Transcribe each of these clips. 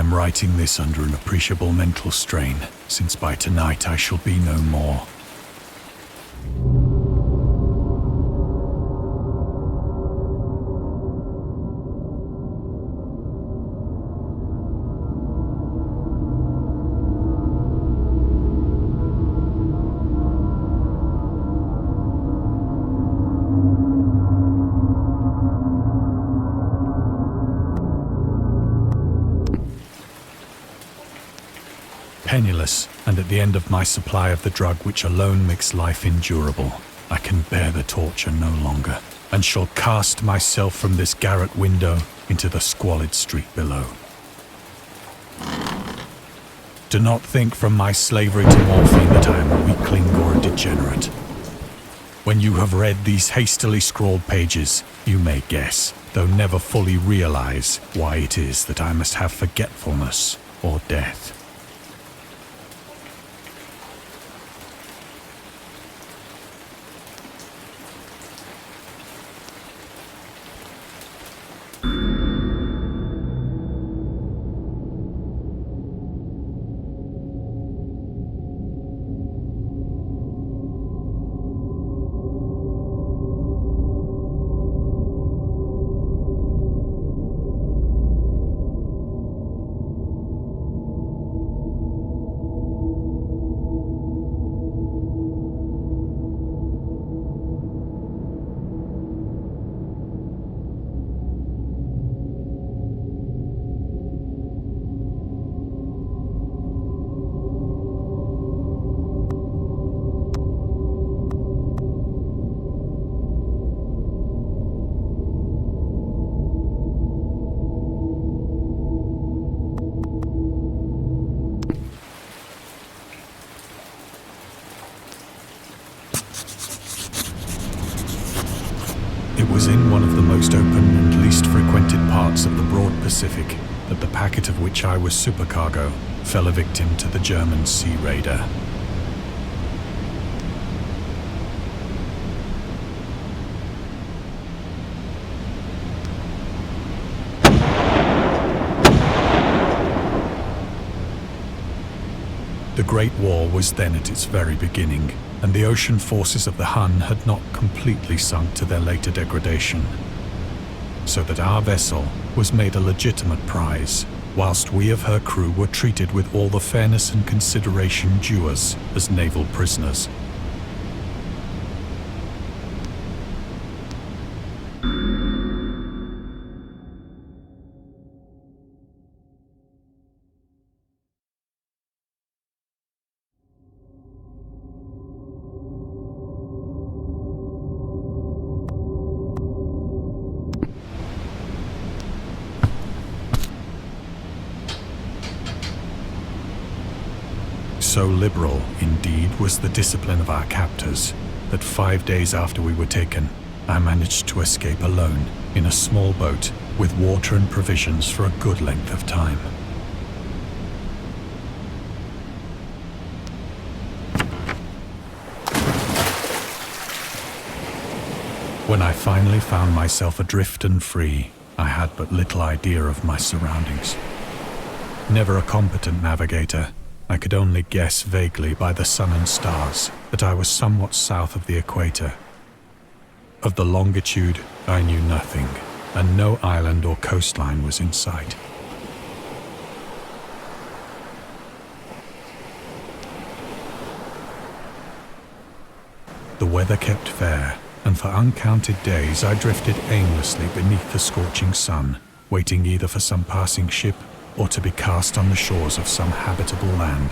am writing this under an appreciable mental strain, since by tonight I shall be no more. Penniless, and at the end of my supply of the drug which alone makes life endurable, I can bear the torture no longer, and shall cast myself from this garret window into the squalid street below. Do not think from my slavery to morphine that I am a weakling or a degenerate. When you have read these hastily scrawled pages, you may guess, though never fully realize, why it is that I must have forgetfulness or death. It was in one of the most open and least frequented parts of the broad Pacific that the packet of which I was supercargo fell a victim to the German sea raider. The Great War was then at its very beginning, and the ocean forces of the Hun had not completely sunk to their later degradation, so that our vessel was made a legitimate prize, whilst we of her crew were treated with all the fairness and consideration due us as naval prisoners. So liberal, indeed, was the discipline of our captors, that 5 days after we were taken, I managed to escape alone in a small boat with water and provisions for a good length of time. When I finally found myself adrift and free, I had but little idea of my surroundings. Never a competent navigator, I could only guess vaguely by the sun and stars that I was somewhat south of the equator. Of the longitude, I knew nothing, and no island or coastline was in sight. The weather kept fair, and for uncounted days I drifted aimlessly beneath the scorching sun, waiting either for some passing ship or to be cast on the shores of some habitable land.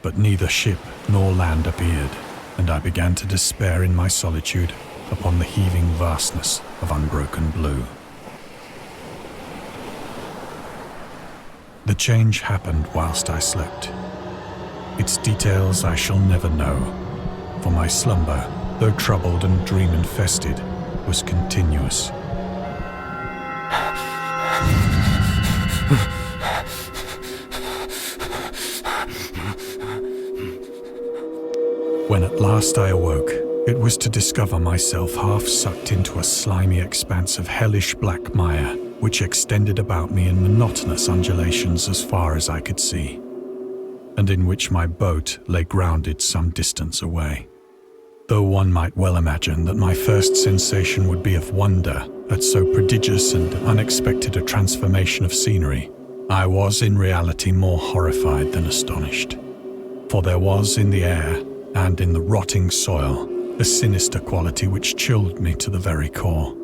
But neither ship nor land appeared, and I began to despair in my solitude upon the heaving vastness of unbroken blue. The change happened whilst I slept. Its details I shall never know, for my slumber, though troubled and dream-infested, was continuous. When at last I awoke, It was to discover myself half sucked into a slimy expanse of hellish black mire, which extended about me in monotonous undulations as far as I could see, and in which my boat lay grounded some distance away. Though one might well imagine that my first sensation would be of wonder at so prodigious and unexpected a transformation of scenery, I was in reality more horrified than astonished. For there was in the air and in the rotting soil a sinister quality which chilled me to the very core.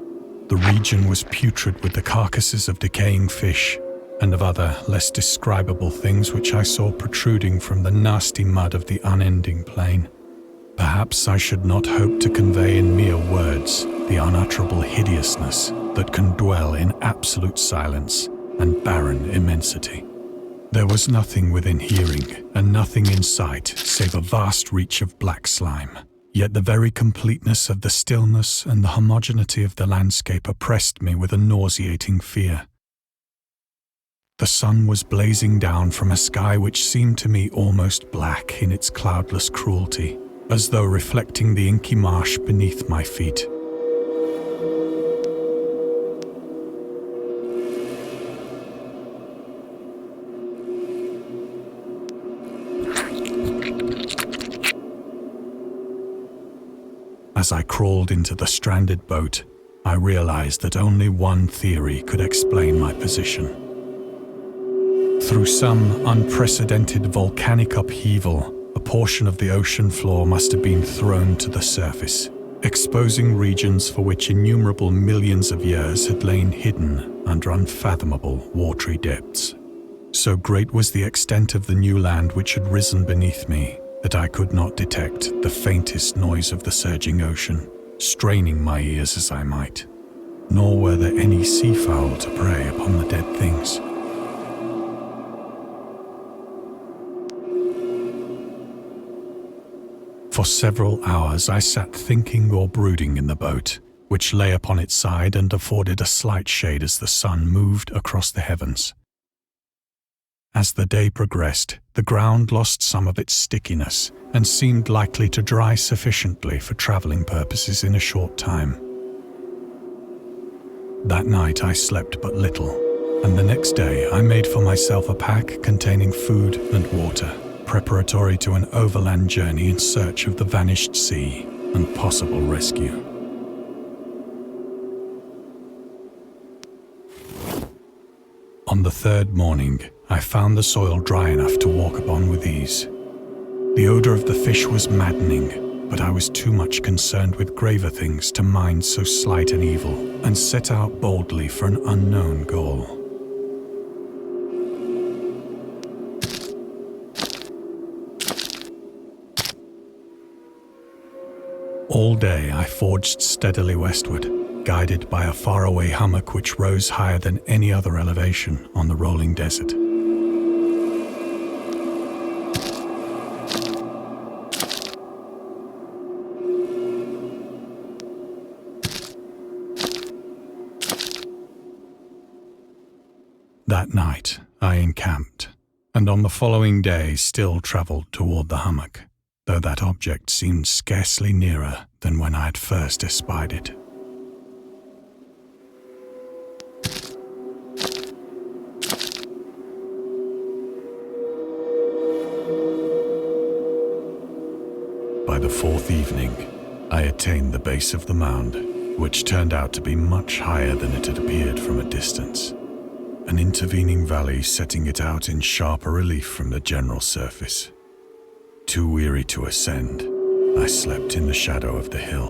The region was putrid with the carcasses of decaying fish and of other less describable things which I saw protruding from the nasty mud of the unending plain. Perhaps I should not hope to convey in mere words the unutterable hideousness that can dwell in absolute silence and barren immensity. There was nothing within hearing and nothing in sight save a vast reach of black slime. Yet the very completeness of the stillness and the homogeneity of the landscape oppressed me with a nauseating fear. The sun was blazing down from a sky which seemed to me almost black in its cloudless cruelty, as though reflecting the inky marsh beneath my feet. As I crawled into the stranded boat, I realized that only one theory could explain my position. Through some unprecedented volcanic upheaval, a portion of the ocean floor must have been thrown to the surface, exposing regions for which innumerable millions of years had lain hidden under unfathomable watery depths. So great was the extent of the new land which had risen beneath me that I could not detect the faintest noise of the surging ocean, straining my ears as I might, nor were there any seafowl to prey upon the dead things. For several hours I sat thinking or brooding in the boat, which lay upon its side and afforded a slight shade as the sun moved across the heavens. As the day progressed, the ground lost some of its stickiness and seemed likely to dry sufficiently for traveling purposes in a short time. That night I slept but little, and the next day I made for myself a pack containing food and water, preparatory to an overland journey in search of the vanished sea and possible rescue. On the third morning, I found the soil dry enough to walk upon with ease. The odor of the fish was maddening, but I was too much concerned with graver things to mind so slight an evil, and set out boldly for an unknown goal. All day I forged steadily westward, guided by a faraway hummock which rose higher than any other elevation on the rolling desert. That night I encamped, and on the following day still travelled toward the hummock, though that object seemed scarcely nearer than when I had first espied it. By the fourth evening, I attained the base of the mound, which turned out to be much higher than it had appeared from a distance, an intervening valley setting it out in sharper relief from the general surface. Too weary to ascend, I slept in the shadow of the hill.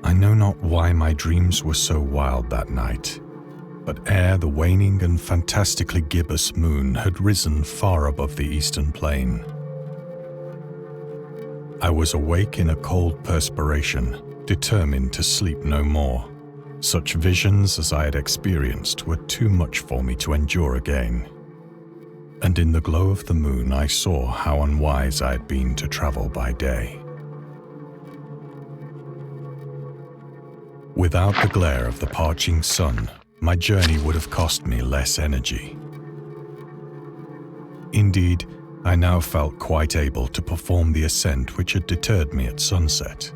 I know not why my dreams were so wild that night, but ere the waning and fantastically gibbous moon had risen far above the eastern plain, I was awake in a cold perspiration, determined to sleep no more. Such visions as I had experienced were too much for me to endure again. And in the glow of the moon I saw how unwise I had been to travel by day. Without the glare of the parching sun, my journey would have cost me less energy. Indeed, I now felt quite able to perform the ascent which had deterred me at sunset.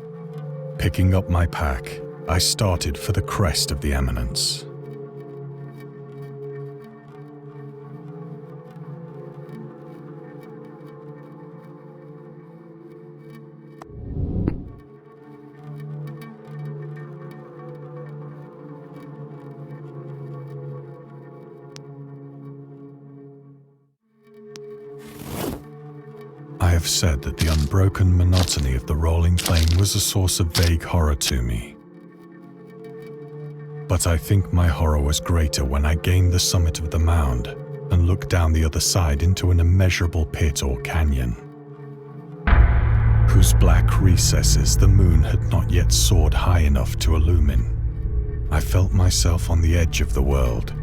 Picking up my pack, I started for the crest of the eminence. I have said that the unbroken monotony of the rolling plain was a source of vague horror to me. But I think my horror was greater when I gained the summit of the mound and looked down the other side into an immeasurable pit or canyon, whose black recesses the moon had not yet soared high enough to illumine. I felt myself on the edge of the world,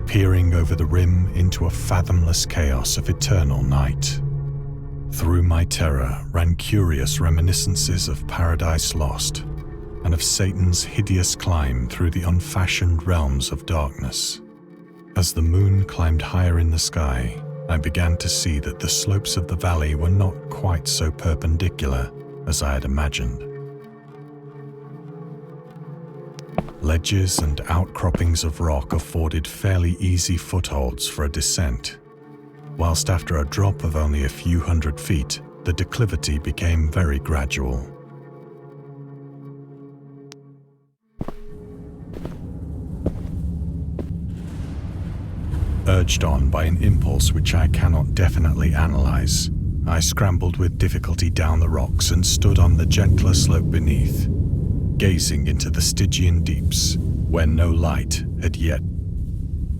peering over the rim into a fathomless chaos of eternal night. Through my terror ran curious reminiscences of Paradise Lost and of Satan's hideous climb through the unfashioned realms of darkness. As the moon climbed higher in the sky, I began to see that the slopes of the valley were not quite so perpendicular as I had imagined. Ledges and outcroppings of rock afforded fairly easy footholds for a descent, whilst after a drop of only a few hundred feet, the declivity became very gradual. Urged on by an impulse which I cannot definitely analyze, I scrambled with difficulty down the rocks and stood on the gentler slope beneath, gazing into the Stygian deeps, where no light had yet.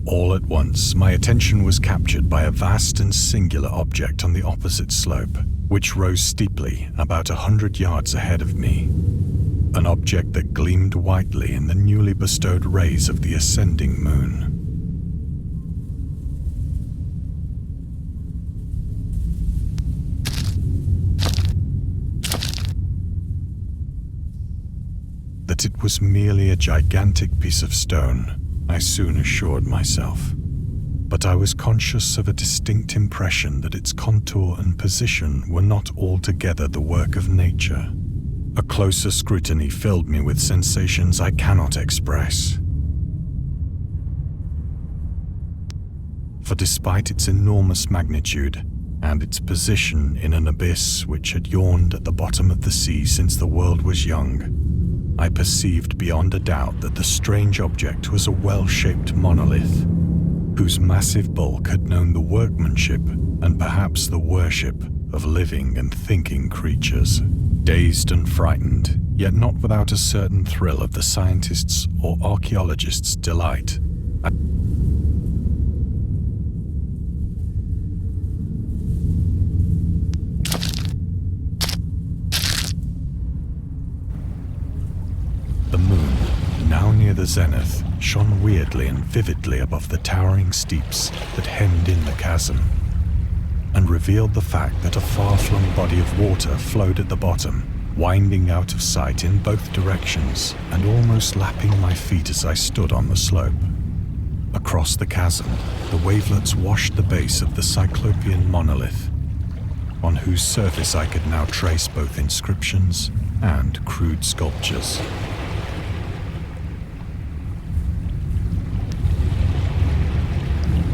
All at once, my attention was captured by a vast and singular object on the opposite slope, which rose steeply about 100 yards ahead of me. An object that gleamed whitely in the newly bestowed rays of the ascending moon. That it was merely a gigantic piece of stone, I soon assured myself, but I was conscious of a distinct impression that its contour and position were not altogether the work of nature. A closer scrutiny filled me with sensations I cannot express. For despite its enormous magnitude and its position in an abyss which had yawned at the bottom of the sea since the world was young, I perceived beyond a doubt that the strange object was a well-shaped monolith, whose massive bulk had known the workmanship and perhaps the worship of living and thinking creatures. Dazed and frightened, yet not without a certain thrill of the scientist's or archaeologist's delight, the moon, now near the zenith, shone weirdly and vividly above the towering steeps that hemmed in the chasm, and revealed the fact that a far-flung body of water flowed at the bottom, winding out of sight in both directions and almost lapping my feet as I stood on the slope. Across the chasm, the wavelets washed the base of the cyclopean monolith, on whose surface I could now trace both inscriptions and crude sculptures.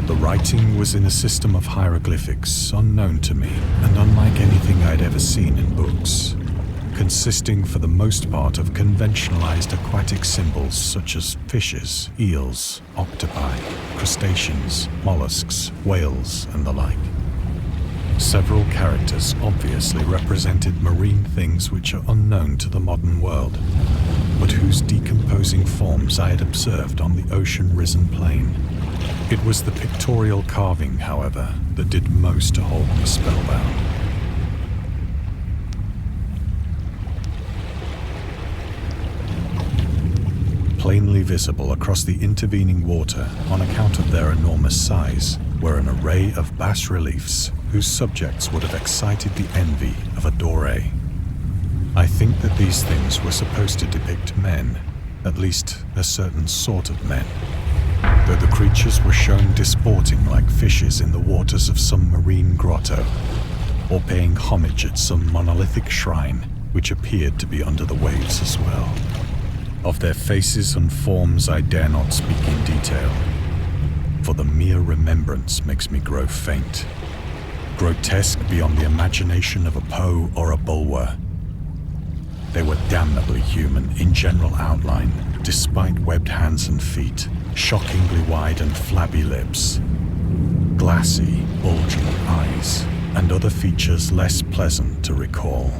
The writing was in a system of hieroglyphics unknown to me and unlike anything I'd ever seen in books, consisting for the most part of conventionalized aquatic symbols such as fishes, eels, octopi, crustaceans, mollusks, whales, and the like. Several characters obviously represented marine things which are unknown to the modern world, but whose decomposing forms I had observed on the ocean-risen plain. It was the pictorial carving, however, that did most to hold me spellbound. Plainly visible across the intervening water on account of their enormous size were an array of bas-reliefs whose subjects would have excited the envy of a Doré. I think that these things were supposed to depict men, at least a certain sort of men. though the creatures were shown disporting like fishes in the waters of some marine grotto, or paying homage at some monolithic shrine which appeared to be under the waves as well. Of their faces and forms I dare not speak in detail, for the mere remembrance makes me grow faint. Grotesque beyond the imagination of a Poe or a Bulwer. They were damnably human in general outline, despite webbed hands and feet, shockingly wide and flabby lips, glassy, bulging eyes, and other features less pleasant to recall.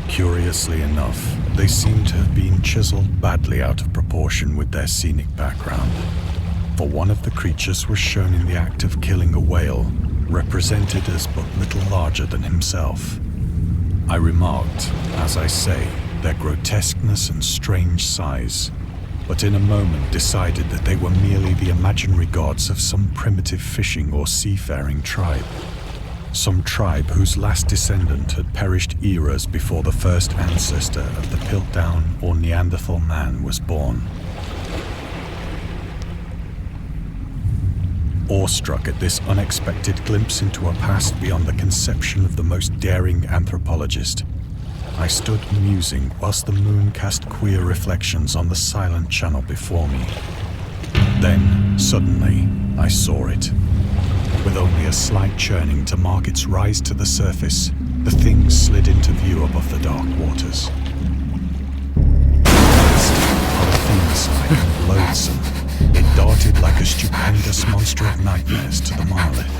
Curiously enough, they seem to have been chiseled badly out of proportion with their scenic background, for one of the creatures was shown in the act of killing a whale, represented as but little larger than himself. I remarked, as I say, their grotesqueness and strange size, but in a moment decided that they were merely the imaginary gods of some primitive fishing or seafaring tribe. Some tribe whose last descendant had perished eras before the first ancestor of the Piltdown or Neanderthal man was born. Awestruck at this unexpected glimpse into a past beyond the conception of the most daring anthropologist, I stood musing whilst the moon cast queer reflections on the silent channel before me. Then, suddenly, I saw it. With only a slight churning to mark its rise to the surface, the thing slid into view above the dark waters. Polyphemus-like and loathsome, it darted like a stupendous monster of nightmares to the monolith,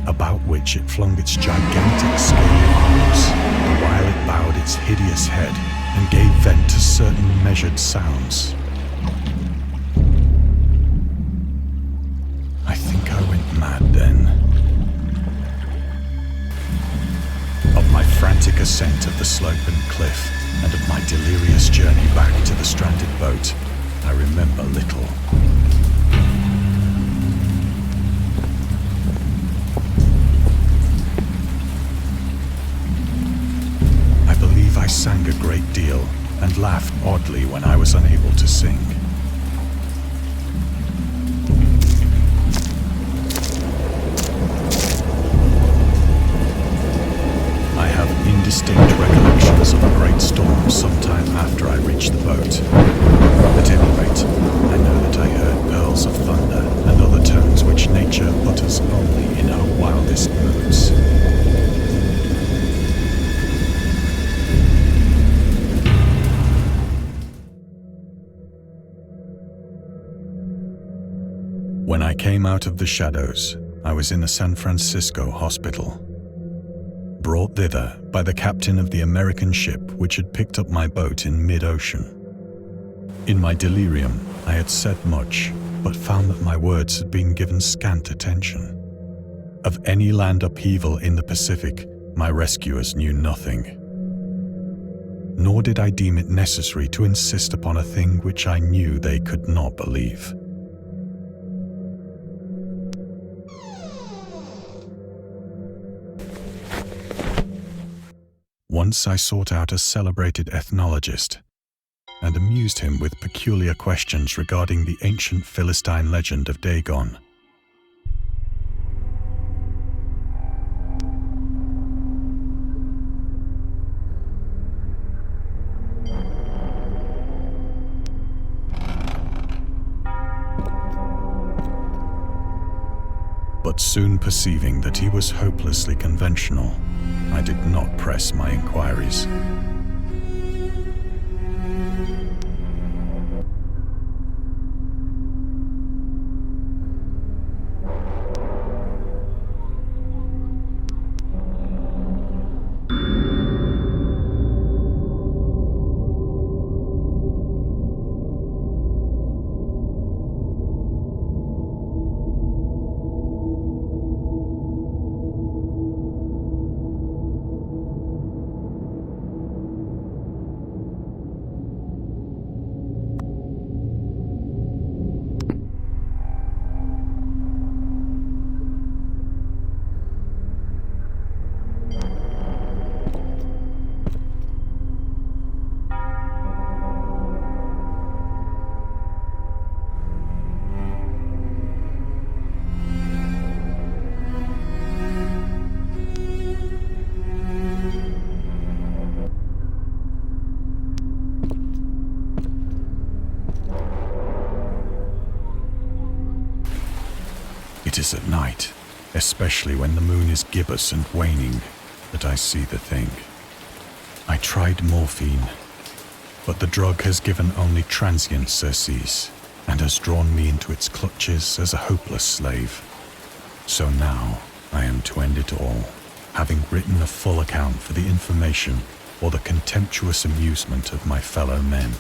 about which it flung its gigantic scaly arms, the while it bowed its hideous head and gave vent to certain measured sounds. I think I went mad then. Of my frantic ascent of the slope and cliff, and of my delirious journey back to the stranded boat, I remember little. I believe I sang a great deal and laughed oddly when I was unable to sing. I have indistinct recollections of a great storm sometime after I reached the boat. At any rate, I know that I heard pearls of thunder and other tones which nature utters only in her wildest moods. When I came out of the shadows, I was in a San Francisco hospital, brought thither by the captain of the American ship which had picked up my boat in mid-ocean. In my delirium, I had said much, but found that my words had been given scant attention. Of any land upheaval in the Pacific, my rescuers knew nothing. Nor did I deem it necessary to insist upon a thing which I knew they could not believe. Once I sought out a celebrated ethnologist and amused him with peculiar questions regarding the ancient Philistine legend of Dagon. But soon perceiving that he was hopelessly conventional, I did not press my inquiries. at night, especially when the moon is gibbous and waning, that I see the thing. I tried morphine, but the drug has given only transient surcease and has drawn me into its clutches as a hopeless slave. So now I am to end it all, having written a full account for the information or the contemptuous amusement of my fellow men.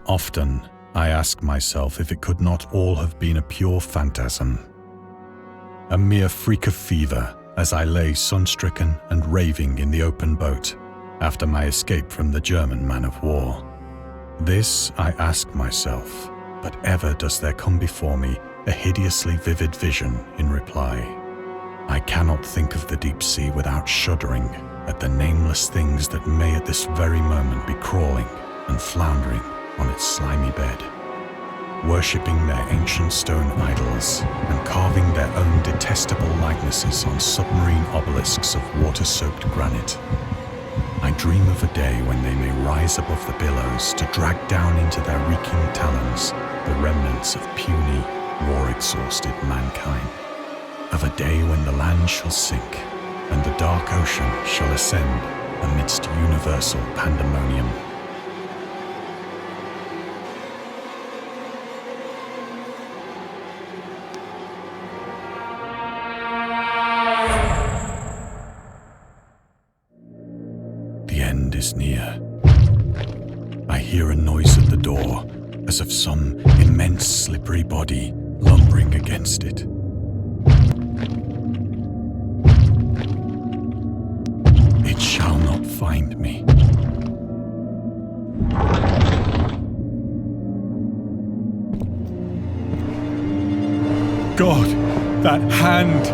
Often, I ask myself if it could not all have been a pure phantasm, a mere freak of fever as I lay sun-stricken and raving in the open boat after my escape from the German man-of-war. This I ask myself, but ever does there come before me a hideously vivid vision in reply. I cannot think of the deep sea without shuddering at the nameless things that may at this very moment be crawling and floundering on its slimy bed, worshipping their ancient stone idols and carving their own detestable likenesses on submarine obelisks of water-soaked granite. I dream of a day when they may rise above the billows to drag down into their reeking talons the remnants of puny, war-exhausted mankind. Of a day when the land shall sink and the dark ocean shall ascend amidst universal pandemonium. The end is near. I hear a noise at the door, as of some immense slippery body lumbering against it. It shall not find me. God, that hand!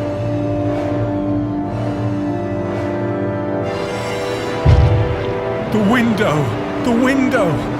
The window! The window!